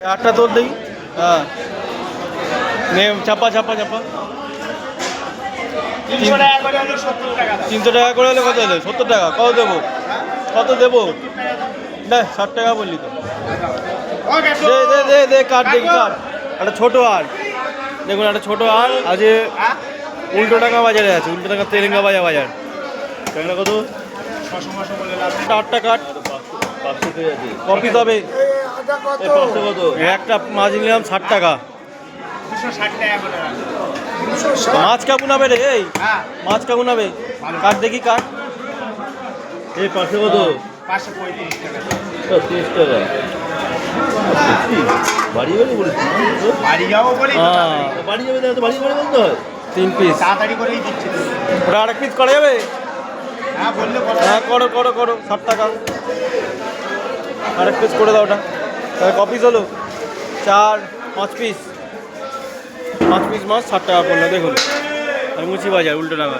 আটটা তোর দেখি। হ্যাঁ নে চাপা চাপা চাপা। 300 টাকা করে হলে 70 টাকা দাও। 300 টাকা করে হলে কত হলে? 70 টাকা। কত দেবো? কত দেবো? না 60 টাকা বললি তো। ওকে দে দে দে দে কাট দেখি কাট। একটা ছোটো আর দেখুন, একটা ছোটো আর আজ হ্যাঁ উল্টো টাকা বাজারে আছে। উল্টো টাকা তেলেঙ্গা বাজার বাজার টাকা কত? 600 মাসে বলে লাভ নেই। আটটা কাট। কপি তবে একটা মাছ নিলাম 60 টাকা। 260 টাকা করে রাখো। মাছ কেমন হবে রে? এই হ্যাঁ মাছ কেমন হবে? কাট দেখি কাট। এই পাশে কত? 535 টাকা। 30 টাকা। বাড়ি যাবে বলেছি। বাড়ি যাবো বলি তো তাড়াতাড়ি। বাড়ি যাবে তো বাড়ি যাবে বলতে হয়। 3 পিস। তাড়াতাড়ি করেই দিচ্ছি তো। ওটা আরেক পিস করা যাবে? হ্যাঁ বললে কথা। হ্যাঁ করো করো করো 60 টাকা। আরেক পিস করে দাও ওটা। তাহলে ক পিস হলো? 5 পিস। 5 পিস মাছ 60 টাকা পড়লো দেখুন। আর মুচি বাজার উল্টো টাকা।